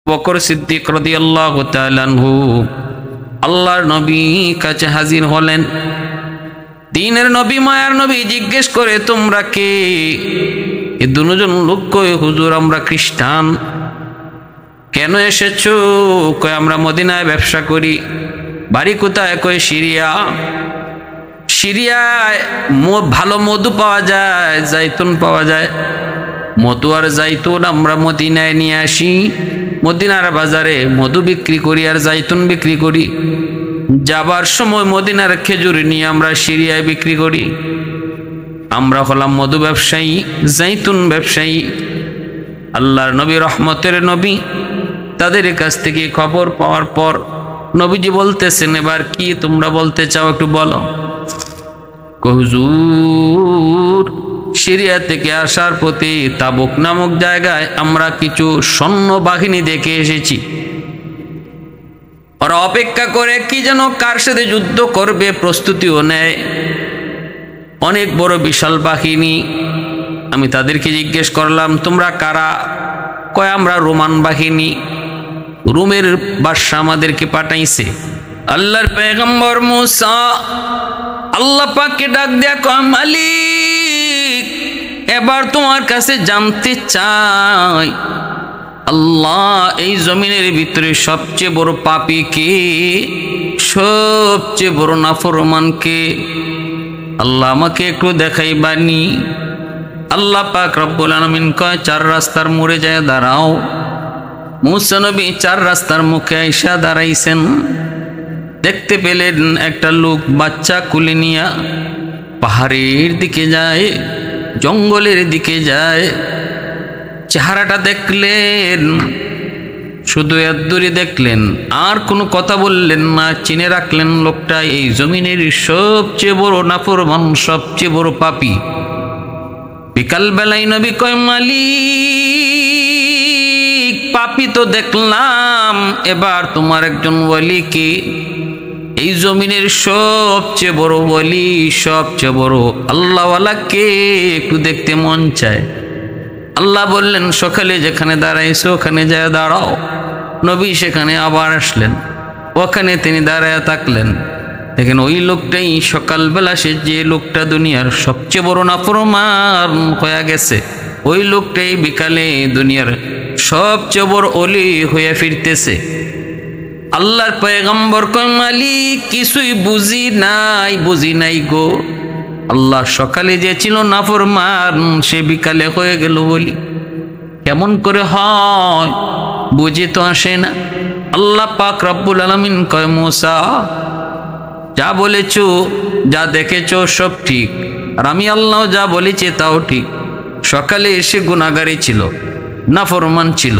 বকর সিদ্দিক রাদিয়াল্লাহু তাআলা আনহু আল্লাহর নবী কাছে হাজির হলেন। দ্বীনের নবী, মায়ার নবী জিজ্ঞেস করে, তোমরা কে? এই দুজন লোক কয়, হুজুর আমরা খ্রিস্টান। কেন এসেছো? কয় আমরা মদিনায় ব্যবসা করি। বাড়ি কোথায়? কয় সিরিয়া। সিরিয়ায় ভালো মধু পাওয়া যায়, জাইতুন পাওয়া যায়। মধু আর জাইতুন আমরা মদিনায় নিয়ে আসি, মদিনার বাজারে মধু বিক্রি করি আর জাইতুন বিক্রি করি। যাবার সময় মদিনার খেজুর নিয়ে আমরা সিরিয়ায় বিক্রি করি। আমরা হলাম মধু ব্যবসায়ী, জাইতুন ব্যবসায়ী। আল্লাহর নবী, রহমতের নবী, তাদের কাছ থেকে খবর পাওয়ার পর নবীজি বলতেছেন, এবার কি তোমরা বলতে চাও একটু বলো। হুজুর, সিরিয়া থেকে আসার পথে তাবুক নামক জায়গায় আমরা কিছু সৈন্য বাহিনী দেখে এসেছি। ওরা অপেক্ষা করে কি যেন কার সাথে যুদ্ধ করবে, প্রস্তুতিও নেয়। অনেক বড় বিশাল বাহিনী। আমি তাদেরকে জিজ্ঞেস করলাম, তোমরা কারা? কয় আমরা রোমান বাহিনী, রোমের বাদশা আমাদেরকে পাঠাইছে। আল্লাহর পয়গম্বর মুসা আল্লাহ পাককে ডাক দেয়া কয়, মালিক এবার তোমার কাছে জানতে চাই, আল্লাহ এই জমিনের ভিতরে সবচেয়ে বড় পাপী কে, সবচেয়ে বড় নাফরমান কে? আল্লাহ আমাকে একটু দেখাইবানি। আল্লাহ পাক রব্বুল আলামিন কয়, চার রাস্তার মোড়ে যায় দাঁড়াও। মুসা নবী চার রাস্তার মুখে আইসা দাঁড়াইছেন। দেখতে পেলেন একটা লোক বাচ্চা কুলে নিয়া পাহাড়ের দিকে যায়, জঙ্গলের দিকে যায়। চেহারাটা দেখলেন, শুধু এদ্দুরি দেখলেন, আর কোনো কথা বললেন না। চিনে রাখলেন লোকটা এই জমিনের সবচেয়ে বড় নাফরমান, সবচেয়ে বড় পাপী। বিকাল বেলায় নবী কয়, মালিক পাপী তো দেখলাম, এবার তোমার একজন ওয়ালি কে? এই জমিনের সবচেয়ে বড় ওয়ালি, সবচেয়ে বড় আল্লাহওয়ালা কে? একটু দেখতে মন চায়। আল্লাহ বললেন, সকালে যেখানে দাঁড়াইছো ওখানে যায় দাঁড়াও। নবী সেখানে আবার আসলেন, ওখানে তিনি দাঁড়ায় থাকলেন। দেখেন ওই লোকটাই সকালবেলা সে যে লোকটা দুনিয়ার সবচেয়ে বড় নাফরমান হয়ে গেছে, ওই লোকটাই বিকালে দুনিয়ার সবচেয়ে বড় ওলি হয়ে ফিরতেছে। আল্লাহর পয়গম্বর কয়, মালিক কিছুই বুঝি নাই গো। আল্লাহ সকালে যে ছিল নাফরমান, সে বিকালে হয়ে গেল বলি। কেমন করে হয় বুঝে তো আসে না। আল্লাহ পাক রব্বুল আলামিন কয়, মুসা যা বলেছো, যা দেখেছো সব ঠিক, আর আমি আল্লাহ যা বলেছি তাও ঠিক। সকালে এসে গুনাহগারী ছিল, নাফরমান ছিল,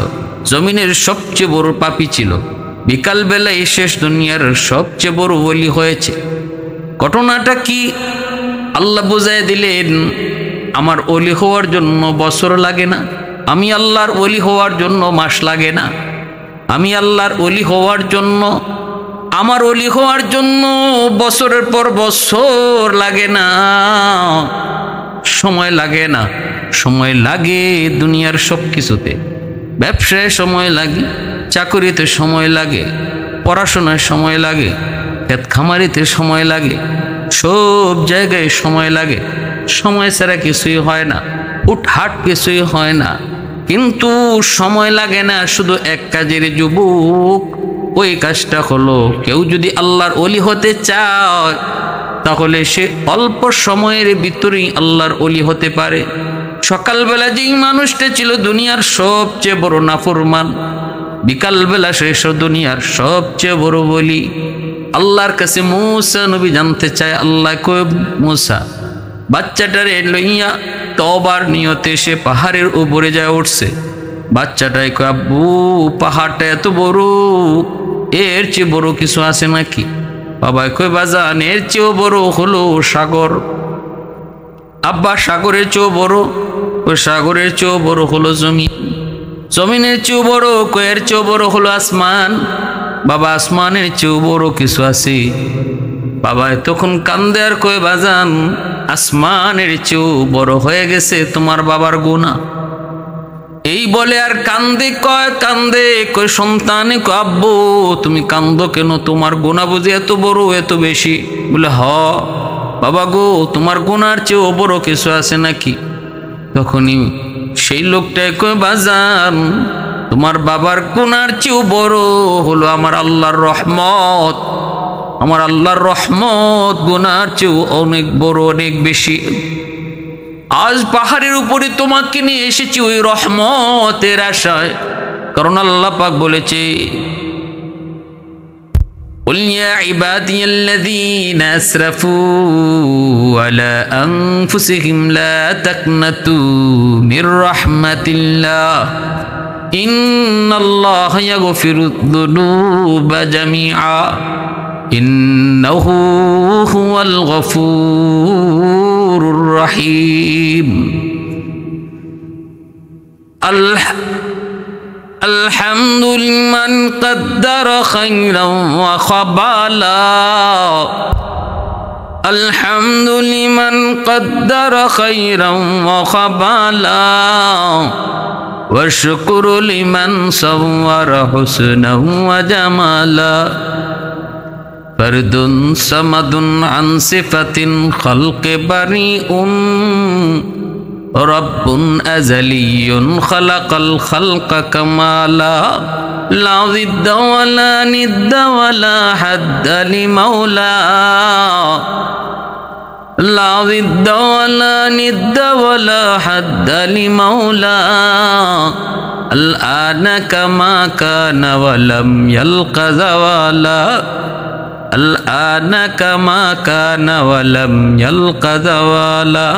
জমিনের সবচেয়ে বড় পাপী ছিল। বিকাল বেলায় শেষ দুনিয়ার সবচেয়ে বড় ওলি হয়েছে। ঘটনাটা কি? আল্লাহ বুঝাই দিলেন, আমার ওলি হওয়ার জন্য বছর লাগে না, আমি আল্লাহর ওলি হওয়ার জন্য মাস লাগে না, আমি আল্লাহর ওলি হওয়ার জন্য, আমার ওলি হওয়ার জন্য বছরের পর বছর লাগে না, সময় লাগে না। সময় লাগে দুনিয়ার সব কিছুতে। ব্যবসায় সময় লাগে, চাকরিতে সময় লাগে, পড়াশোনায় সময় লাগে, ক্ষেত খামারিতে সময় লাগে, সব জায়গায় সময় লাগে। সময় ছাড়া কিছুই হয় না, উঠহাট কিছুই হয় না। কিন্তু সময় লাগে না শুধু এক কাজের যুবক, ওই কাজটা হলো কেউ যদি আল্লাহর ওলি হতে চায় তাহলে সে অল্প সময়ের ভিতরেই আল্লাহর ওলি হতে পারে। সকালবেলা যেই মানুষটা ছিল দুনিয়ার সবচেয়ে বড় নাফরমান, বিকালবেলা শেষ দুনিয়ার সবচেয়ে বড় ওলি। আল্লাহর কাছে মুসা নবী জানতে চায়, আল্লাহ কয়, মুসা বাচ্চাটারে লইয়া তওবার নিয়তে সে পাহাড়ের উপরে যায় উঠছে। বাচ্চাটাই কয়, আব্বু পাহাড়টা এত বড়, এর চেয়ে বড় কিছু আছে নাকি? বাবা কয়, বাজান এর চেয়েও বড় হলো সাগর। আব্বা সাগরের চেয়েও বড়? ওই সাগরের চেয়েও বড় হলো জমিন। জমিনের চেয়েও বড়? কয়ের চেয়েও বড় হলো আসমান। বাবা আসমানের চেয়েও বড় কিছু আছে? বাবা তখন কান্দে আর কয়, বাজান আসমানের চেয়েও বড় হয়ে গেছে তোমার বাবার গুনাহ। এই বলে আর কান্দে, কয় সন্তানে কয় আব্বু তুমি কান্দো কেন, তোমার গুনাহ বুঝি এত বড় এত বেশি? বলে হ বাবা গো, তোমার গুনার চেয়েও বড় কিছু আছে নাকি? তখনই সেই লোকটাই কয় বাজান, তোমার বাবার গুনার চেয়েও বড় হলো আমার আল্লাহর রহমত। আমার আল্লাহর রহমত গুনার চেয়েও অনেক বড়, অনেক বেশি। আজ পাহাড়ের উপরে তোমাকে নিয়ে এসেছি ওই রহমতের আশায়, কারণ আল্লাহ পাক বলেছে قل يا عبادي الذين أسرفوا على أنفسهم لا تقنطوا من رحمة الله إن الله يغفر الذنوب جميعا إنه هو الغفور الرحيم الحمد لمن قدر خيرا وخبالا الحمد لمن قدر خيرا وخبالا والشكر لمن صور حسنا وجمالا فرد صمد عن صفة خلق بريء رب أزلي خلق الخلق كمالا لا ضد ولا ند ولا حد لمولى لا ضد ولا ند ولا حد لمولى الآن كما كان ولم يلق زوالا الآن كما كان ولم يلق زوالا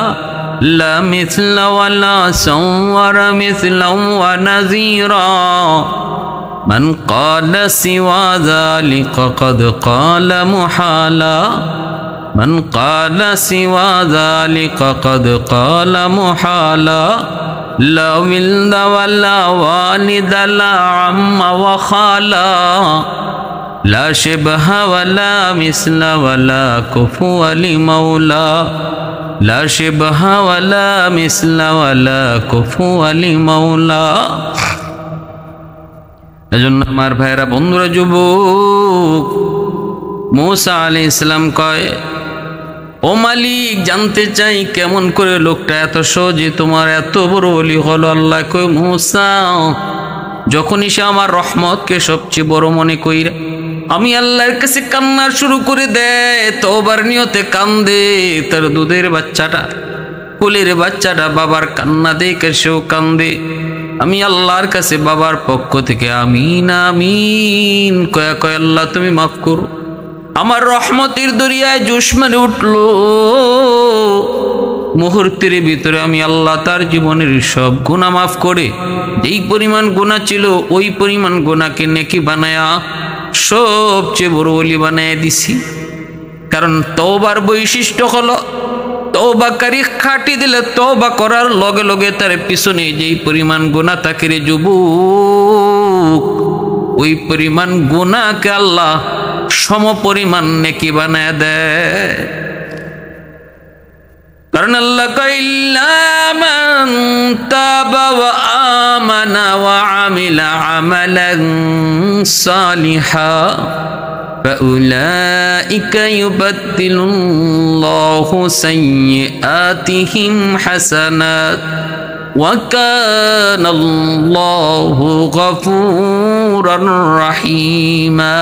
لا مثل ولا صور مثلا ونذيرا من قال سوى ذلك قد قال محالا من قال سوى ذلك قد قال محالا لا ولد ولا والد لا عم وخالا لا شبه ولا مثل ولا كفو لمولى لا شبه ولا مثل ولا كفو لمولى এজন্য আমার ভাইরা বন্ধুরা যুবক মূসা আলাইহিস সালাম কয় ও মালিক জানতে চাই কেমন করে লোকটা এত সহজে তোমার এত বড় ওলি হলো। আল্লাহ কয় মূসা যখনই সে আমার রহমতকে সবচেয়ে বড় মনে কইরা আমি আল্লাহর কাছে কান্না শুরু করে দেয়, তওবার নিয়তে কান্দে, তার দুধের বাচ্চাটা কোলের বাচ্চাটা বাবার কান্না দেখে সেও কান্দে, আমি আল্লাহর কাছে বাবার পক্ষ থেকে আমিন আমিন কয়া কয় আল্লাহ তুমি মাফ করো। আমার রহমতের দরিয়ায় জোশ মেরে উঠলো, মুহূর্তের ভিতরে আমি আল্লাহ তার জীবনের সব গুনাহ মাফ করে যেই পরিমাণ গুনাহ ছিল ওই পরিমাণ গুনাহকে নেকি বানায়া সবচেয়ে বড় ওলি বানায় দিছি। কারণ তওবার বৈশিষ্ট্য হলো তওবাকারী খাটি দিলে তওবা করার লগে লগে তার পিছনে যেই পরিমাণ গুনাহ থাকে রে যুবক, ওই পরিমাণ গুনাহকে আল্লাহ সম পরিমাণ নেকি বানায় দেয়। কারণ আল্লাহ কইল্লা মান তাবা ওয়া আমানা ওয়া আমিলা আমালান সালিহা ফাউলাইকা ইউবাদদিলুল্লাহু সাইয়্যাতিহিম হাসানাত ওয়া কানাল্লাহু গফুরার রহিমা।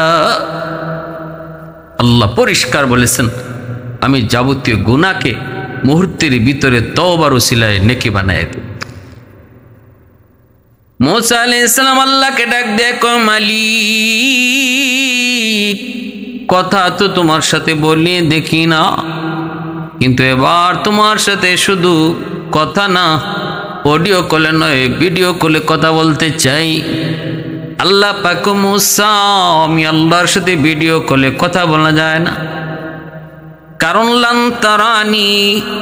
আল্লাহ পরিষ্কার বলেছেন আমি যাবতীয় গুনাহকে মুহূর্তের ভিতরে তওবার ওসিলায় নেকি বানায় দেব। মূসা আলাইহিস সালাম আল্লাহকে ডাক দিয়ে কয় মালিক কথা তো তোমার সাথে বলি দেখি না, কিন্তু এবার তোমার সাথে শুধু কথা না অডিও কলে নয় ভিডিও কলে কথা বলতে চাই। আল্লাহ পাক মূসা আমি আল্লাহর সাথে ভিডিও কলে কথা বলা যায় না, কারণ লান তারানি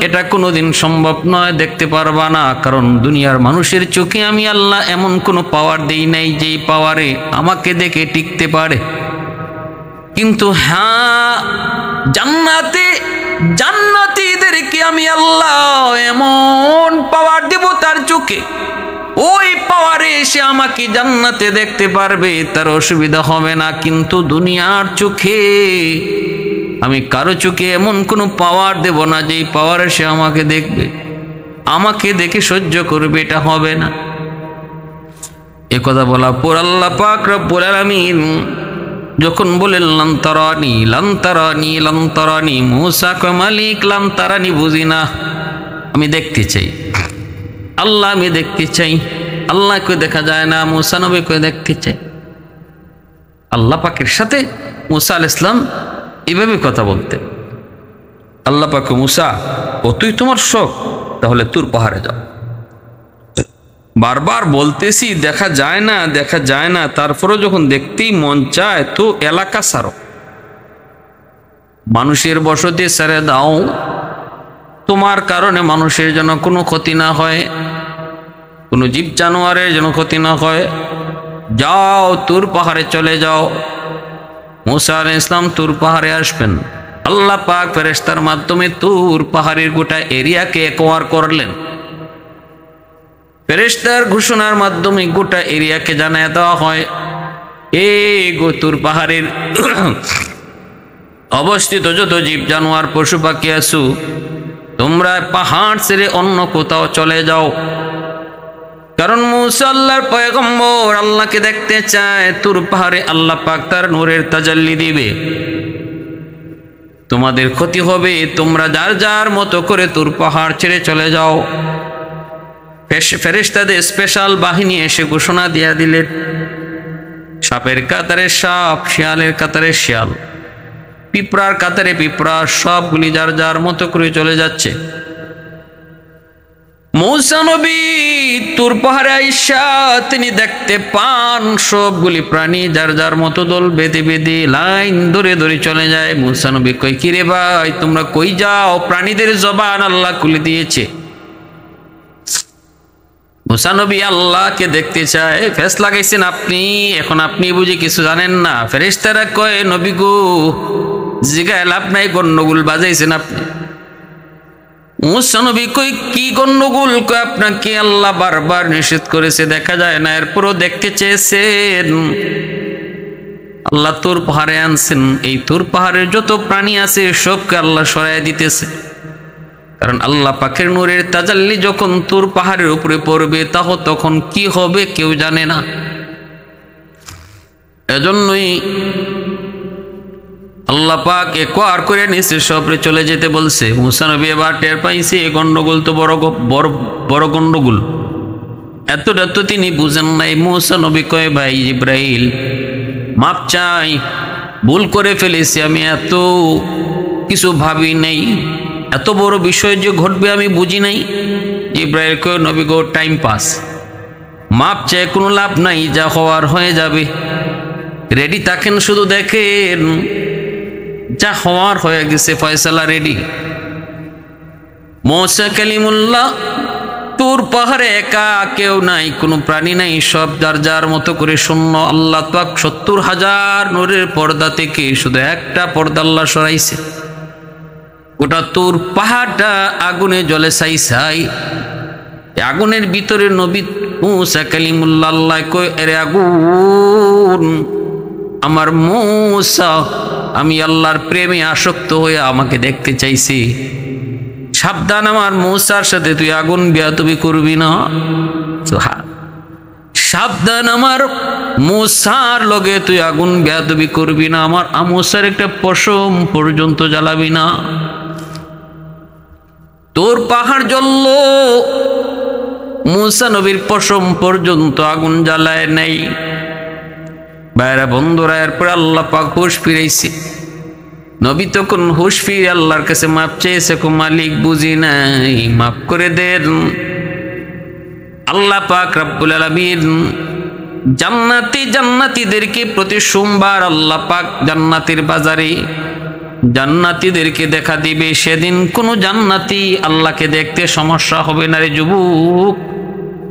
এটা কোনোদিন সম্ভব নয়, দেখতে পারবা না। কারণ দুনিয়ার মানুষের চোখে আমি আল্লাহ এমন কোনো পাওয়ার দেই নাই যেই পাওয়ারে আমাকে দেখে টিকতে পারে। কিন্তু হ্যাঁ জান্নাতীদেরকে আমি আল্লাহ এমন পাওয়ার দেব তার চোখে ওই পাওয়ারে সে আমাকে জান্নাতে দেখতে পারবে, তার অসুবিধা হবে না। কিন্তু দুনিয়ার চোখে আমি কারো চোখে এমন কোনো পাওয়ার দেব না যেই পাওয়ারে সে আমাকে দেখবে, আমাকে দেখে সহ্য করবে, এটা হবে না। এ কথা বলা পর আল্লাহ পাক রব্বুল আলামিন যখন বলেন লান তারানি লান তারানি লান তারানি, মূসা কয় মালিক লান তারানি বুঝি না, আমি দেখতে চাই। আল্লাহ আমি দেখতে চাই। আল্লাহকে দেখা যায় না, মূসা নবীকে দেখতে চাই। আল্লাহ পাকের সাথে মূসা আলাইহিস সালাম এভাবে কথা বলতে। আল্লাহ পাক মূসা, ও তুই তোমার শখ, তাহলে তুর পাহাড়ে যাও। বারবার বলতেছি দেখা যায় না, দেখা যায় না, তারপরেও যখন দেখতেই মন চায় তো এলাকা ছাড়ো, মানুষের বসতি ছেড়ে দাও, তোমার কারণে মানুষের যেন কোনো ক্ষতি না হয়, কোনো জীব জানোয়ারের যেন ক্ষতি না হয়। যাও, তুর পাহাড়ে চলে যাও। মূসা আলাইহিস সালাম তুর পাহাড়ে আসবেন। আল্লাহ পাক ফেরেশতার মাধ্যমে তুর পাহাড়ের গোটা এরিয়াকে কভার করলেন। ফেরেশতার ঘোষণার মাধ্যমে গোটা এরিয়াকে জানায় দেওয়া হয়, এই তুর পাহাড়ের অবস্থিত যত জীব জানোয়ার পশু পাখি আছো, তোমরা পাহাড় ছেড়ে অন্য কোথাও চলে যাও। কারণ মূসা আল্লাহর পয়গম্বর, আল্লাহকে দেখতে চায়। তুর পাহাড়ে আল্লাহ পাক তার নূরের তাজাল্লি দিবে, তোমাদের ক্ষতি হবে। তোমরা যার যার মতো করে তুর পাহাড় ছেড়ে চলে যাও। ফেরেশতাদের স্পেশাল বাহিনী এসে ঘোষণা দিয়া দিলেন, সাপের কাতারে সাপ, শিয়ালের কাতারে শিয়াল, পিঁপড়ার কাতারে পিঁপড়া, সবগুলি যার যার মতো করে চলে যাচ্ছে। মূসা নবী তুর পাহাড়ে আইসা তিনি দেখতে পান সবগুলি প্রাণী যার যার মতো দল বেঁধে বেঁধে লাইন ধরে ধরে চলে যায়। মূসা নবী কই, কিরে ভাই তোমরা কই যাও? প্রাণীদের জবান আল্লাহ খুলে দিয়েছে। মূসা নবী আল্লাহকে দেখতে চায়, ফেস লাগাইছেন আপনি, এখন আপনি বুঝি কিছু জানেন না। ফেরেশতারা কয়, নবী গো জিগায় লাভ নাই, গন্ডগোল বাজাইছেন আপনি। মূসা নবী কই, কি গন্ডগোল? কয় আপনাকে আল্লাহ বারবার নিষেধ করেছে, দেখা যায় না, এরপরও দেখতে চেয়েছেন। আল্লাহ তুর পাহাড়ে আনছেন, এই তুর পাহাড়ের যত প্রাণী আছে সবকে আল্লাহ সরাইয়া দিতেছে। কারণ আল্লাহ পাকের নূরের তাজাল্লি যখন তুর পাহাড়ের উপরে পড়বে, তখন কি হবে কেউ জানে না। এজন্যই আল্লাহ পাক একবার করে নিচে সবরে চলে যেতে বলছে। মূসা নবী এবার টের পাইছে গন্ডগোল তো বড় গন্ডগোল, এতটা তো তিনি বুঝেন নাই। মূসা নবী কয়, ভাই জিব্রাইল মাপ চাই, ভুল করে ফেলেছি, আমি এত কিছু ভাবি নাই, এত বড় বিষয় যে ঘটবে আমি বুঝি নাই। জিব্রাইল কয়, নবী গো টাইম পাস, মাপ চাই কোনো লাভ নাই, যা হওয়ার হয়ে যাবে, রেডি থাকেন, শুধু দেখেন যা হওয়ার হয়ে গেছে, ফয়সালা রেডি। মূসা কালিমুল্লাহ তুর পাহাড়ে একা, কেউ নাই, কোনো প্রাণী নাই, সব যার যার মতো করে শূন্য। আল্লাহ পাক ৭০,০০০ নূরের পর্দা থেকে শুধু একটা পর্দা আল্লাহ সরাইছে। গোটা তুর পাহাড়টা আগুনে জ্বলে ছাই। আগুনের ভিতরে নবী মূসা কালিমুল্লাহ আল্লাহ কয়, এরে আগুন, আমার মূসা আমি আল্লাহর প্রেমে আসক্ত হয়ে আমাকে দেখতে চাইছি, সাবধান, আমার মূসার সাথে তুই আগুন বেয়াদবি করবি না। সাবধান, আমার মূসার লগে তুই আগুন বেয়াদবি করবি না, আমার মূসার একটা পশম পর্যন্ত জ্বালাবি না। তোর পাহাড় জ্বলল, মূসা নবীর পশম পর্যন্ত আগুন জ্বালায় নাই। বাইরা বন্ধুরা, এরপর আল্লাহ পাক হুশ ফিরাইছে। নবী তখন হুশ ফিরে আল্লাহর কাছে মাপ চেয়েছে, মালিক বুঝি নাই, মাফ করে দেন। আল্লাহ পাক রব্বুল আলামিন জান্নাতীদেরকে প্রতি সোমবার আল্লাহ পাক জান্নাতের বাজারে জান্নাতীদেরকে দেখা দিবে। সেদিন কোনো জান্নাতি আল্লাহকে দেখতে সমস্যা হবে না রে যুবক,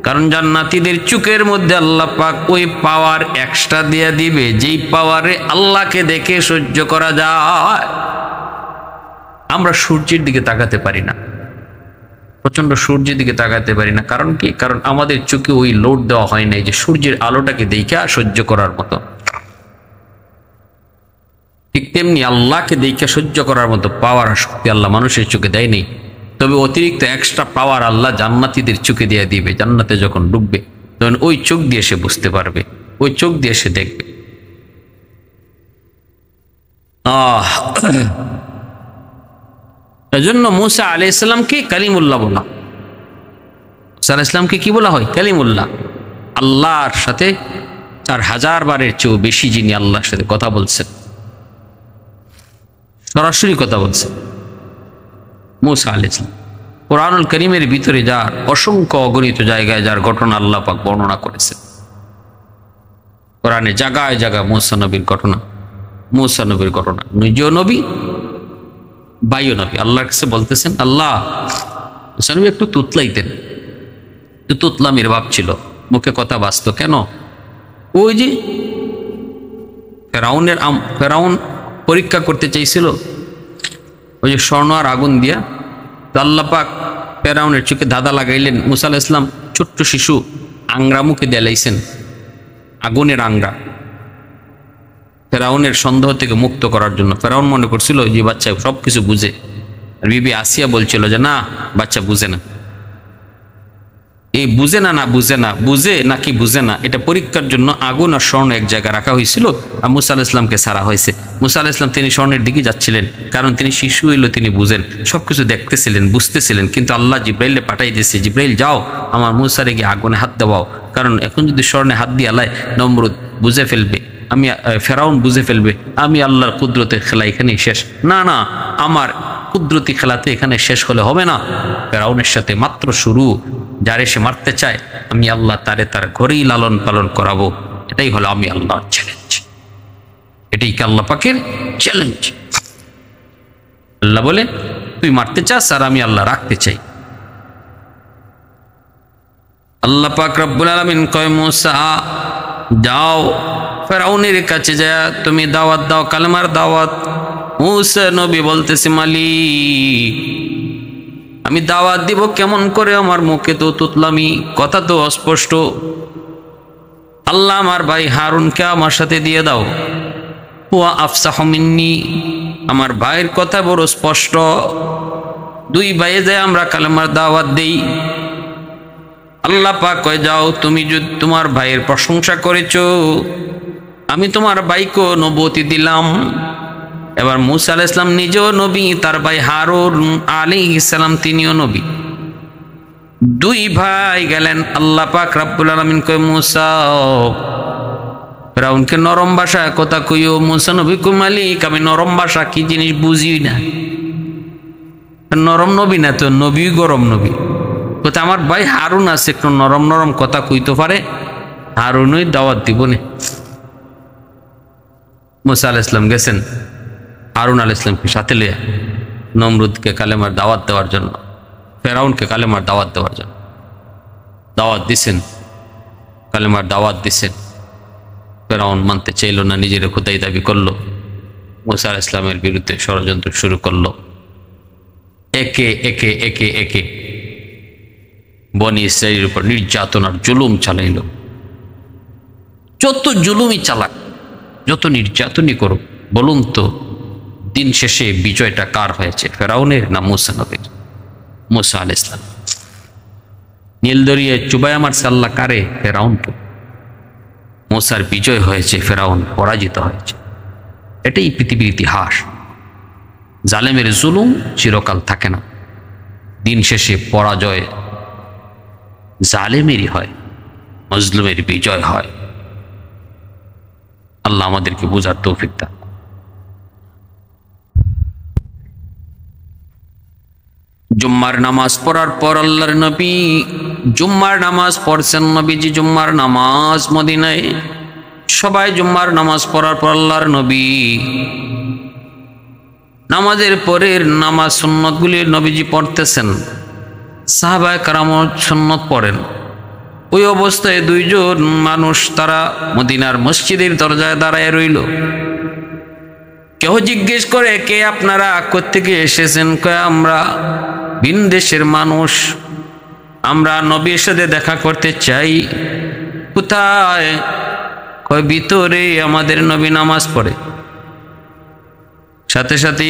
কারণ জান্নাতীদের চোখের মধ্যে আল্লাহ পাক ওই পাওয়ার এক্সট্রা দিয়ে দিবে, যেই পাওয়ারে আল্লাহকে দেখে সহ্য করা যায়। আমরা সূর্যের দিকে তাকাতে পারি না, প্রচন্ড সূর্যের দিকে তাকাতে পারি না। কারণ কি? কারণ আমাদের চোখে ওই লোড দেওয়া হয় নাই যে সূর্যের আলোটাকে দেখা সহ্য করার মতো। ঠিক তেমনি আল্লাহকে দেখা সহ্য করার মতো পাওয়ার শক্তি আল্লাহ মানুষের চোখে দেয়নি। তবে অতিরিক্ত এক্সট্রা পাওয়ার আল্লাহ জান্নাতীদের চোখে দিয়ে দিবে। জান্নাতে যখন ঢুকবে তখন ওই চোখ দিয়ে সে বুঝতে পারবে, ওই চোখ দিয়ে সে দেখবে। এজন্য মুসা আলাইহিস সালামকে কালিমুল্লাহ বলা। মুসা আলাইহিস সালামকে কি বলা হয়? কালিমুল্লাহ। আল্লাহর সাথে 4000 বারের চেয়েও বেশি যিনি আল্লাহর সাথে কথা বলছেন, সরাসরি কথা বলছেন, মুসা আলাইহিস সালাম। কুরআনুল কারীমের ভিতরে যার অসংখ্য অগণিত জায়গায় যার ঘটনা আল্লাহ পাক বর্ণনা করেছেন। কোরআনে জায়গায় জায়গায় মুসা নবীর ঘটনা, মুসা নবীর ঘটনা। নিজেও নবী, বাইও নবী। আল্লাহর কাছে বলতেছেন, আল্লাহ মুসা নবী একটু তুতলাইতেন, একটু তুতলামির ভাব ছিল, মুখে কথা বাঁচত। কেন? ওই যে ফেরাউন পরীক্ষা করতে চাইছিল ওই যে স্বর্ণ আর আগুন দিয়া। তো আল্লাহ পাক ফেরাউনের চোখে ধাঁধা লাগাইলেন। মুসা আলাইহিস সালাম ছোট্ট শিশু, আংরা মুখে দেলাইছেন, আগুনের আংরা, ফেরাউনের সন্দেহ থেকে মুক্ত করার জন্য। ফেরাউন মনে করছিল যে বাচ্চা সবকিছু বুঝে, আর বিবি আসিয়া বলছিল যে না, বাচ্চা বুঝে না। এই বুঝে না, বুঝে না, বুঝে নাকি বুঝে না, এটা পরীক্ষার জন্য আগুন আর স্বর্ণ এক জায়গায় রাখা হয়েছিল, আর মুসা আলাইহিস সালামকে ছাড়া হয়েছে। মুসা আলাইহিস সালাম তিনি স্বর্ণের দিকে যাচ্ছিলেন, কারণ তিনি শিশু হইল, তিনি বুঝেন, সবকিছু দেখতেছিলেন, বুঝতেছিলেন। কিন্তু আল্লাহ জিব্রাইলে পাঠাই দিয়েছে, জিব্রাইল যাও আমার মুসারে গিয়ে আগুনে হাত দেওয়াও, কারণ এখন যদি স্বর্ণে হাত দিয়ে আলায় নমরুদ বুঝে ফেলবে, আমি ফেরাউন বুঝে ফেলবে আমি আল্লাহর কুদরতের খেলা এখানেই শেষ। না না, আমার কুদরতি খেলাতে এখানে শেষ হলে হবে না, ফেরাউনের সাথে মাত্র শুরু। যারে সে মারতে চায় আমি আল্লাহ তারে তার ঘরেই লালন পালন করাবো। এটাই হলো আমি আল্লাহর চ্যালেঞ্জ, এটাই কি আল্লাহ পাকের চ্যালেঞ্জ। আল্লাহ বলে তুই মারতে চাস আর আমি আল্লাহ রাখতে চাই। আল্লাহ পাক রব্বুল আলামিন কয় মুসা যাও ফেরাউনের কাছে যা তুমি দাওয়াত দাও, কালেমার দাওয়াত। মুসা নবী বলতেছে মালিক আমি দাওয়াত দিব কেমন করে? আমার মুখে তো তুতলামি, কথা তো অস্পষ্ট। আল্লাহ আমার ভাই হারুনকে আমার সাথে দিয়ে দাও, হুয়া আফসাহু মিন্নি, আমার ভাইয়ের কথা বড় স্পষ্ট। দুই ভাইয়ে যায় আমরা কালেমার দাওয়াত দেই। আল্লাহ পাক কয় যাও, তুমি যদি তোমার ভাইয়ের প্রশংসা করেছো, আমি তোমার ভাইকে নবুয়তি দিলাম। এবার মুসা আলাইহিস সালাম নিজেও নবী, তার ভাই হারুন আলাইহিস সালাম তিনিও নবী। দুই ভাই গেলেন। আল্লাহ পাক রব্বুল আলামিন কয় মুসা ফেরাউনকে নরম ভাষায় কথা কইও। মুসা নবী কয় মালিক আমি নরম ভাষা কি জিনিস বুঝি না। নরম নবী না তো, নবী গরম নবী। কোথায় আমার ভাই হারুন আছে, একটু নরম নরম কথা কইতে পারে, হারুনই দাওয়াত দিব না। মুসা আলাইহিস সালাম গেছেন হারুন আলাইহিস সালামকে সাথে লিয়ে নমরুদকে কালেমার দাওয়াত দেওয়ার জন্য, ফেরাউনকে কালেমার দাওয়াত দেওয়ার জন্য দাওয়াত দিছেন, কালেমার দাওয়াত দিছেন। ফেরাউন মানতে চাইল না, নিজের খোদাই দাবি করলো, মুসা আলাইহিস সালামের বিরুদ্ধে ষড়যন্ত্র শুরু করলো। একে একে একে একে বনি ইসরাইলের উপর নির্যাতন আর জুলুম চালাইল। যত জুলুমই চালাক, যত নির্যাতনই করুক, বলুন তো দিন শেষে বিজয়টা কার হয়েছে, ফেরাউনের না মুসা নবীর? মুসা আলাইহিস সালাম। নীল দরিয়ায় চুবায়া মারছে আল্লাহ কারে? ফেরাউনকে। মুসার বিজয় হয়েছে, ফেরাউন পরাজিত হয়েছে। এটাই পৃথিবীর ইতিহাস। জালেমের জুলুম চিরকাল থাকে না, দিন শেষে পরাজয় জালেমেরই হয়, মজলুমের বিজয় হয়। আল্লাহ আমাদেরকে বোঝার তৌফিক দান। জুম্মার নামাজ পড়ার পর আল্লাহর নবী জুম্মার নামাজ পড়ছেন। নবীজি জুম্মার নামাজ মদিনায়, সবাই জুম্মার নামাজ পড়ার পর আল্লাহর নবী নামাজের পরের নামাজ সুন্নতগুলি নবীজি পড়তেছেন। সাহাবায়ে কেরাম সুন্নত পড়েন। ওই অবস্থায় দুইজন মানুষ তারা মদিনার মসজিদের দরজায় দাঁড়ায় রইল। কেউ জিজ্ঞেস করে কে আপনারা, কোত্থেকে এসেছেন? কয় আমরা ভিন দেশের মানুষ, আমরা নবীর সাথে দেখা করতে চাই। কোথায়? কয় ভিতরে আমাদের নবী নামাজ পড়ে। সাথে সাথে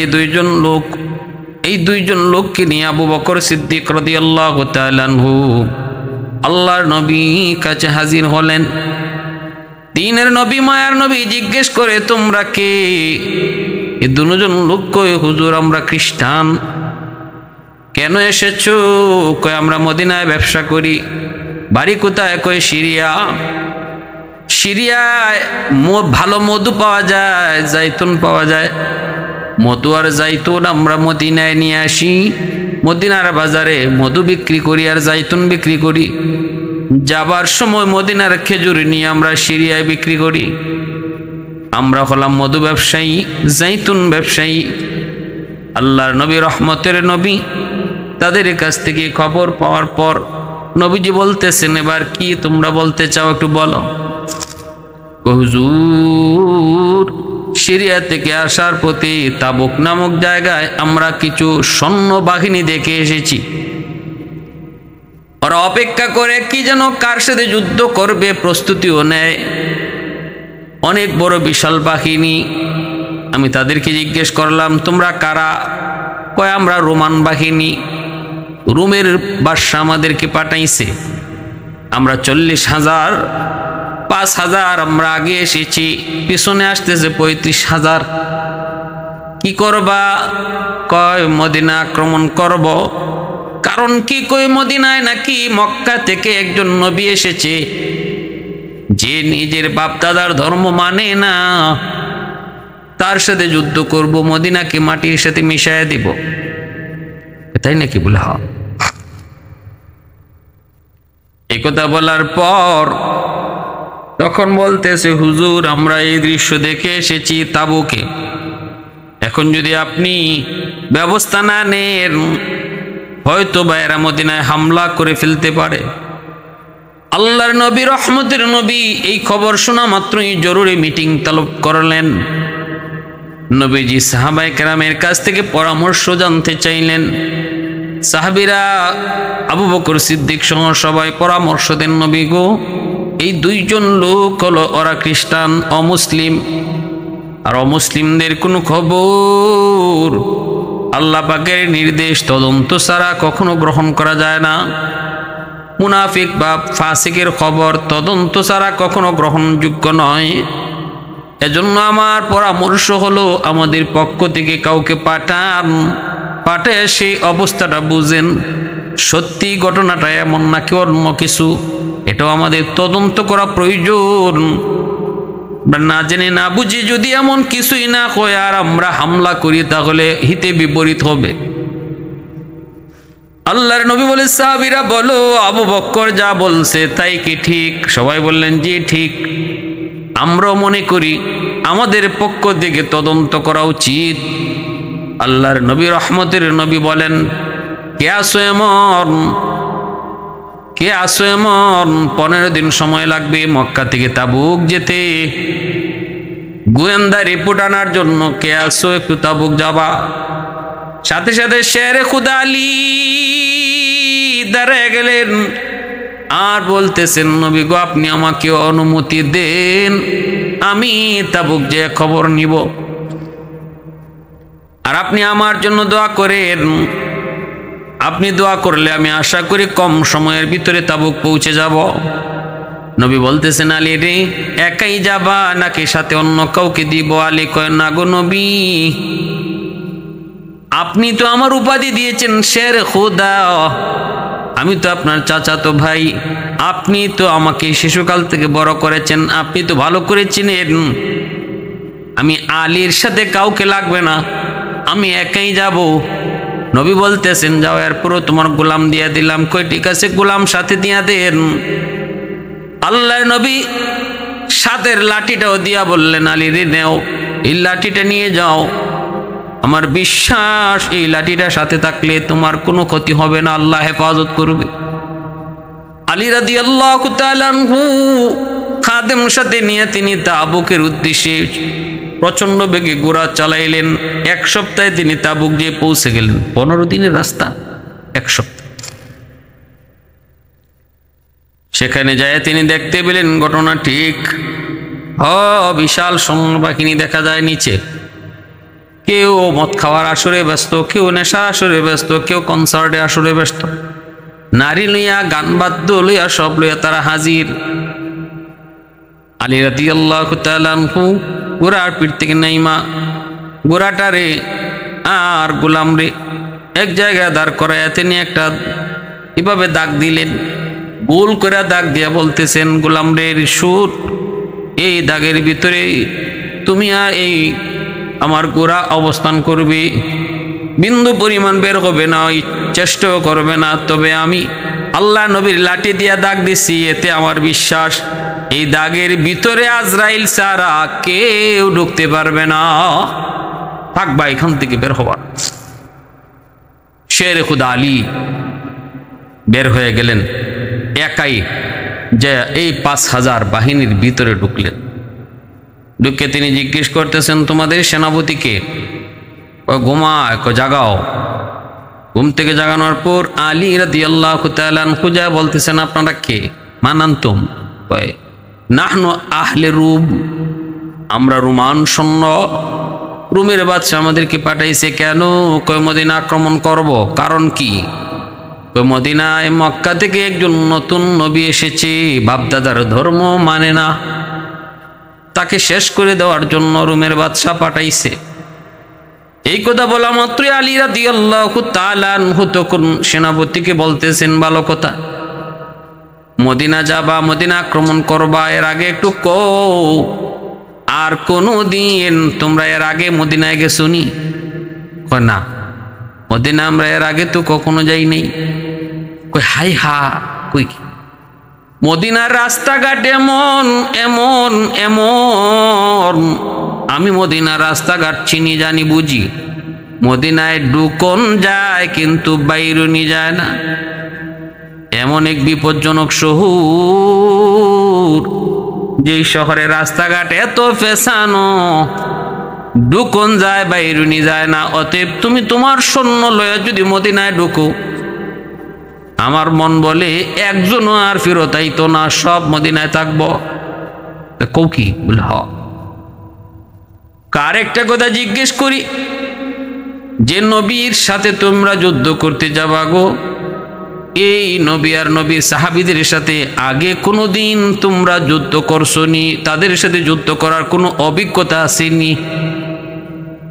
এই দুইজন লোককে নিয়ে আবু বকর সিদ্দিক রাদিয়াল্লাহু তাআলা আনহু আল্লাহর নবী কাছে হাজির হলেন। দিনের নবী, মায়ার নবী জিজ্ঞেস করে, তোমরা কে? এই দুজন লোক কয়, হুজুর আমরা খ্রিস্টান। কেন এসেছো? কয় আমরা মদিনায় ব্যবসা করি। বাড়ি কোথায়? কয় সিরিয়া। সিরিয়ায় ভালো মধু পাওয়া যায়, জাইতুন পাওয়া যায়। মধু আর জাইতুন আমরা মদিনায় নিয়ে আসি, মদিনার বাজারে মধু বিক্রি করি আর জাইতুন বিক্রি করি। যাবার সময় মদিনার খেজুর নিয়ে আমরা সিরিয়ায় বিক্রি করি। আমরা হলাম মধু ব্যবসায়ী, জাইতুন ব্যবসায়ী। আল্লাহর নবী, রহমতের নবী, তাদের কাছ থেকে খবর পাওয়ার পর নবীজি বলতেছেন, এবার কি তোমরা বলতে চাও একটু বলো। হুজুর, সিরিয়া থেকে আসার পথে তাবুক নামক জায়গায় আমরা কিছু সৈন্য বাহিনী দেখে এসেছি। ওরা অপেক্ষা করে কি যেন কার সাথে যুদ্ধ করবে, প্রস্তুতিও নেয়। অনেক বড় বিশাল বাহিনী। আমি তাদেরকে জিজ্ঞেস করলাম, তোমরা কারা? কয় আমরা রোমান বাহিনী, রোমের বাদশা আমাদেরকে পাঠাইছে। আমরা 40,000, 5,000 আমরা আগে এসেছি, পিছনে আসতেছে 35,000। কি করবা? কয় মদিনা আক্রমণ করব। কারণ কি? কই মদিনায় নাকি মক্কা থেকে একজন নবী এসেছে, যে নিজের বাপ দাদার ধর্ম মানে না, তার সাথে যুদ্ধ করব, মদিনাকে মাটির সাথে মিশাইয়া দিব। তাই নাকি? বলে হ্যাঁ। এই কথা বলার পর তখন বলতেছে, হুজুর আমরা এই দৃশ্য দেখে এসেছি তাবুকে। এখন যদি আপনি ব্যবস্থা না নেন, হয়তো বা এরা মদিনায় হামলা করে ফেলতে পারে। আল্লাহর নবী, রহমতের নবী এই খবর শোনা মাত্রই জরুরি মিটিং তলব করলেন। নবীজি সাহাবায়ে কেরামের কাছ থেকে পরামর্শ জানতে চাইলেন। সাহাবীরা আবু বকর সিদ্দিক সহ সবাই পরামর্শ দেন, নবী গো, এই দুইজন লোক হলো ওরা খ্রিস্টান, অমুসলিম। আর অমুসলিমদের কোনো খবর আল্লাহ পাকের নির্দেশ তদন্ত ছাড়া কখনো গ্রহণ করা যায় না। মুনাফিক বা ফাসিকের খবর তদন্ত ছাড়া কখনো গ্রহণযোগ্য নয়। এজন্য আমার পরামর্শ হলো, আমাদের পক্ষ থেকে কাউকে পাঠায় সেই অবস্থাটা বুঝেন, সত্যি ঘটনাটা এমন নাকি অন্য কিছু, এটাও আমাদের তদন্ত করা প্রয়োজন। না জেনে না বুঝে যদি এমন কিছুই না হয় আর আমরা হামলা করি, তাহলে হিতে বিপরীত হবে। আল্লাহর নবী বলে, সাহাবীরা বলো, আবু বকর যা বলছে তাই কি ঠিক? সবাই বললেন, জি ঠিক। আমরাও মনে করি আমাদের পক্ষ থেকে তদন্ত করা উচিত। আল্লাহর নবী, রহমতের নবী বলেন, কে আসো এমন? 15 দিন সময় লাগবে মক্কা থেকে তাবুক যেতে। গোয়েন্দা রিপোর্ট আনার জন্য কে আসো একটু তাবুক যাবা? সাথে সাথে শেরে খুদা আলী দাঁড়ায় গেলেন আর বলতেছেন, নবী গো, আপনি আমাকে অনুমতি দেন, আমি তাবুক যে খবর নিব, আর আপনি আমার জন্য দোয়া করেন। আপনি দোয়া করলে আমি আশা করি কম সময়ের ভিতরে তাবুক পৌঁছে যাব। নবী বলতেছেন, আলী রে, একাই যাবা নাকি সাথে অন্য কাউকে দিব? আলী কয়, না গো নবী, আপনি তো আমার উপাধি দিয়েছেন শের খুদা, আমি তো আপনার চাচাতো ভাই, আপনি তো আমাকে শিশুকাল থেকে বড় করেছেন, আপনি তো ভালো করে চিনেন। আমি আলীর সাথে কাউকে লাগবে না, আমি একাই যাব। নবী বলতেছেন, যাও, এরপরও তোমার গোলাম দিয়া দিলাম। কই ঠিক আছে, গোলাম সাথে দিয়া দেন। আল্লাহর নবী সাথের লাঠিটাও দিয়া বললেন, আলী রে, নেও, এই লাঠিটা নিয়ে যাও। আমার বিশ্বাস এই লাঠিটা সাথে থাকলে তোমার কোনো ক্ষতি হবে না, আল্লাহ হেফাজত করবে। আলী রাদিয়াল্লাহু তাআলা আনহু খাদেম সাথে নিয়ে তিনি তাবুকের উদ্দেশ্যে প্রচন্ড বেগে ঘোড়া চালাইলেন। 1 সপ্তাহে তিনি তাবুক গিয়ে পৌঁছে গেলেন। 15 দিনের রাস্তা। এক সপ্তাহ। সেখানে যায় তিনি দেখতে পেলেন ঘটনা ঠিক। বিশাল সৈন্যবাহিনী দেখা যায় নিচে। কেউ মদ খাওয়ার আসরে ব্যস্ত, কেউ নেশা আসরে ব্যস্ত, কেউ কনসার্টে আসরে ব্যস্ত। নারী লইয়া, গান বাদ্য লইয়া, সব লইয়া তারা হাজির। আলী রাদিয়াল্লাহু তাআলা আনহু ঘোড়ার পিঠ থেকে নাইমা ঘোড়াটারে আর গোলাম রে এক জায়গায় দাঁড় করাইয়া তিনি একটা এভাবে দাগ দিলেন। গোল করে দাগ দিয়া বলতেছেন, গোলাম রে সুর, এই দাগের ভিতরে তুমি আর এই আমার গোড়া অবস্থান করবে, বিন্দু পরিমাণ বের হবে না, চেষ্টাও করবে না। তবে আমি আল্লাহ নবীর লাঠি দিয়া দাগ দিছি, এতে আমার বিশ্বাস এই দাগের ভিতরে আজরাইল ছাড়া কেউ ঢুকতে পারবে না। থাকবা এখান থেকে বের হবা। শের খুদা আলী বের হয়ে গেলেন একাই, যে এই 5000 বাহিনীর ভিতরে ঢুকলেন। ঢুকে তিনি জিজ্ঞেস করতেছেন, তোমাদের সেনাপতিকে? ঘুমায়, জাগাও। ঘুম থেকে জাগানোর পর আলী রাদিয়াল্লাহু তাআলা আনহু যা বলতেছেন, আপনারা কে? মানান্তুম? নাহনু আহলে রুম, আমরা রোমান সৈন্য। রুমের বাদশা আমাদেরকে পাঠাইছে। কেন? কয় মদিনা আক্রমণ করব। কারণ কি? কয় মদিনায় মক্কা থেকে একজন নতুন নবী এসেছে, বাপদাদার ধর্ম মানে না, তাকে শেষ করে দেওয়ার জন্য রুমের বাদশা পাঠাইছে। এই কথা বলা মাত্রই আলী রাদিয়াল্লাহু তাআলা আনহু তখন সেনাপতিকে বলতেছেন, ভালো কথা, মদিনা যাবা, মদিনা আক্রমণ করবা, এর আগে একটু কও, আর কোনো দিন তোমরা এর আগে মদিনায় গেছো নি? কয় না, মদিনা আমরা এর আগে তো কখনো যাই নাই। কই হাই হা, কই কি? মদিনার রাস্তাঘাট এমন এমন এমন, আমি মদিনার রাস্তাঘাট চিনি জানি বুঝি। মদিনায় ঢুকন যায় কিন্তু বাইরুনি যায় না। এমন এক বিপজ্জনক শহর, যেই শহরের রাস্তাঘাট এত ফেসানো, ঢুকন যায় বাইরুনি যায় না। অতএব তুমি তোমার সৈন্য লয়া যদি মদিনায় ঢুকো, আমার মন বলে একজনও আর ফেরত আইতো না, সব মদিনায় থাকবো। কৌ কি? বলে হ। কার একটা কথা জিজ্ঞেস করি, যে নবীর সাথে তোমরা যুদ্ধ করতে যাবা গো, এই নবী আর নবীর সাহাবীদের সাথে আগে কোনোদিন তোমরা যুদ্ধ করছো নি? তাদের সাথে যুদ্ধ করার কোনো অভিজ্ঞতা আসেনি?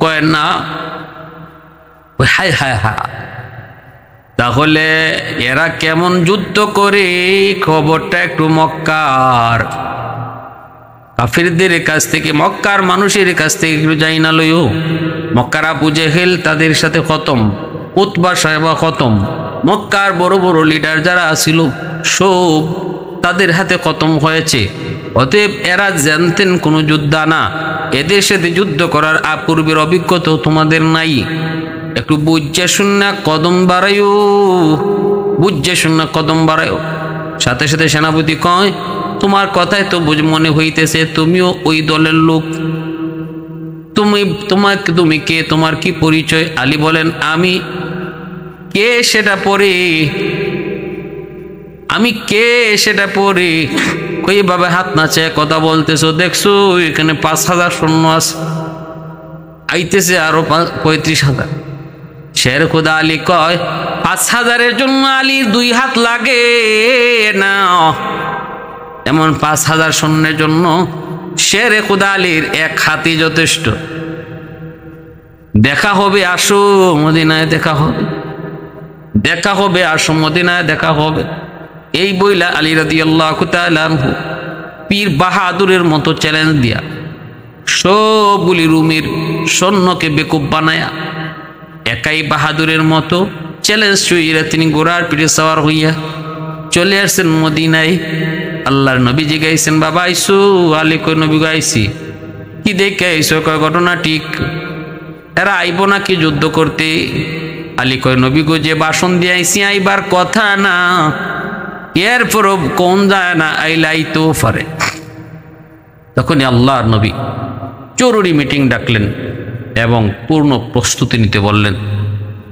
কয় না। হায় হায় হায়, তাহলে এরা কেমন যুদ্ধ করে খবরটা একটু মক্কার কাফিরদের কাছ থেকে, মক্কার মানুষের কাছ থেকে একটু যাই না লইও। মক্কার আবু জেহেল তাদের সাথে খতম, উতবা সাহেবা খতম, মক্কার বড় বড় লিডার যারা ছিল সব তাদের হাতে খতম হয়েছে। অতএব এরা জানতেন কোনো যোদ্ধা না, এদের সাথে যুদ্ধ করার পূর্বের অভিজ্ঞতা তোমাদের নাই। একটু বুঝে শুননা কদম বাড়াইও, বুঝে শুননা কদম বাড়াইও। সাথে সাথে সেনাপতি কয়, তোমার কথায় তো মনে হইতেছে তুমিও ওই দলের লোক। তুমি কে? তোমার কি পরিচয়? আলী বলেন, আমি কে সেটা পরে, আমি কে সেটা পরে। এইভাবে হাত নাচে কথা বলতেছো, দেখছো এখানে 5000 সৈন্য আছে, আইতেছে আরো 35,000। শের খুদা আলী কয়, 5000-এর জন্য আলীর 2 হাত লাগে না, এমন 5000 সৈন্যের জন্য শের খুদা আলীর 1 হাতই যথেষ্ট। দেখা হবে, আসো মদিনায় দেখা হবে, দেখা হবে, আসো মদিনায় দেখা হবে। এই বইলা আলী রাদিয়াল্লাহু তাআলা আনহু পীর বাহাদুরের মতো চ্যালেঞ্জ দিয়া সবগুলি রুমের সৈন্যকে বেকুব বানায়া একাই বাহাদুরের মতো চ্যালেঞ্জ ছুঁইয়া তিনি ঘোড়ার পিঠে সওয়ার হইয়া চলে আসছেন মদিনায়। আল্লাহর নবী জিগাইছেন, বাবা আইসু? আলী কই, নবী গাইছি। কি দেখে আইসো? কয় ঘটনা ঠিক। এরা আইব নাকি যুদ্ধ করতে? আলী কয়, নবী গো, যে বাসন দিয়ে আইসি আইবার কথা না, এরপরও কোন যায় না, আইলাই তো পারে। তখনই আল্লাহর নবী জরুরি মিটিং ডাকলেন এবং পূর্ণ প্রস্তুতি নিতে বললেন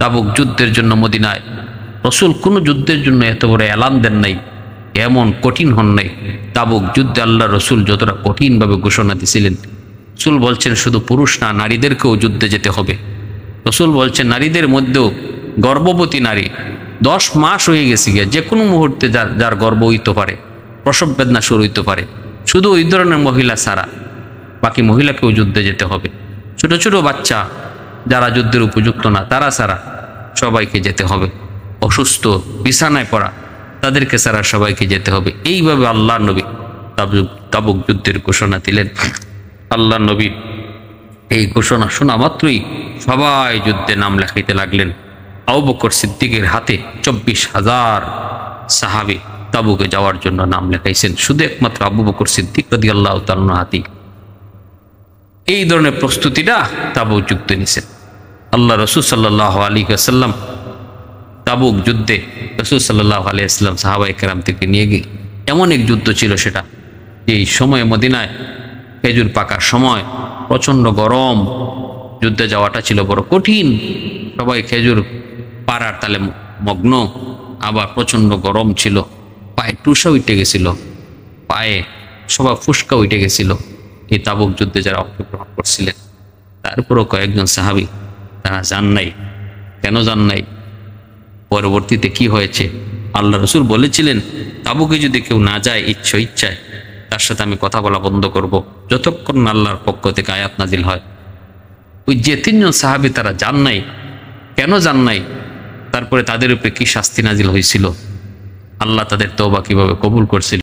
তাবুক যুদ্ধের জন্য মদিনায় রসুল কোনো যুদ্ধের জন্য এত বড় এলান দেন নাই, এমন কঠিন হন নাই। তাবুক যুদ্ধে আল্লাহ রসুল যতটা কঠিনভাবে ঘোষণা দিয়েছিলেন, রসুল বলছেন শুধু পুরুষ না, নারীদেরকেও যুদ্ধে যেতে হবে। রসুল বলছেন নারীদের মধ্যেও গর্ভবতী নারী 10 মাস হয়ে গেছে গিয়া, যে কোনো মুহূর্তে যার গর্ভ হইতে পারে, প্রসব বেদনা শুরু হইতে পারে, শুধু ওই ধরনের মহিলা ছাড়া বাকি মহিলাকেও যুদ্ধে যেতে হবে। ছোট ছোট বাচ্চা যারা যুদ্ধের উপযুক্ত না তারা ছাড়া সবাইকে যেতে হবে। অসুস্থ বিছানায় পড়া তাদেরকে ছাড়া সবাইকে যেতে হবে। এইভাবে আল্লাহ নবী তাবুক যুদ্ধের ঘোষণা দিলেন। আল্লাহ নবী এই ঘোষণা শোনা মাত্রই সবাই যুদ্ধে নাম লেখাইতে লাগলেন। আবু বকর সিদ্দিকের হাতে 24,000 সাহাবী তাবুকে যাওয়ার জন্য নাম লেখাইছেন। শুধু একমাত্র আবু বকর সিদ্দিক রাদিয়াল্লাহু তাআলা হাতে এই ধরনের প্রস্তুতিটা তাবুক যুদ্ধে নিছেন। আল্লাহ রসুল সাল্লাল্লাহু আলাইহি ওয়াসাল্লাম তাবুক যুদ্ধে রসুল সাল্লাল্লাহু আলাইহি ওয়াসাল্লাম সাহাবায়ে কেরাম থেকে নিয়ে গিয়ে, এমন এক যুদ্ধ ছিল সেটা, এই সময়ে মদিনায় খেজুর পাকার সময়, প্রচণ্ড গরম, যুদ্ধে যাওয়াটা ছিল বড় কঠিন। সবাই খেজুর পাড়ার তালে মগ্ন, আবার প্রচণ্ড গরম ছিল, পায়ে টুসা উঠে গেছিল, পায়ে সবাই ফুসকা উঠে গেছিল এই তাবুক যুদ্ধে যারা অংশগ্রহণ করছিলেন। তারপরও কয়েকজন সাহাবী তারা যান নাই। কেন যান নাই? পরবর্তীতে কি হয়েছে? আল্লাহ রসুল বলেছিলেন তাবুকে যদি কেউ না যায় ইচ্ছায়, তার সাথে আমি কথা বলা বন্ধ করব যতক্ষণ না আল্লাহর পক্ষ থেকে আয়াত নাজিল হয়। ওই যে 3 জন সাহাবী তারা যান নাই, কেন যান নাই? তারপরে তাদের উপরে কি শাস্তি নাজিল হয়েছিল? আল্লাহ তাদের তওবা কিভাবে কবুল করছিল?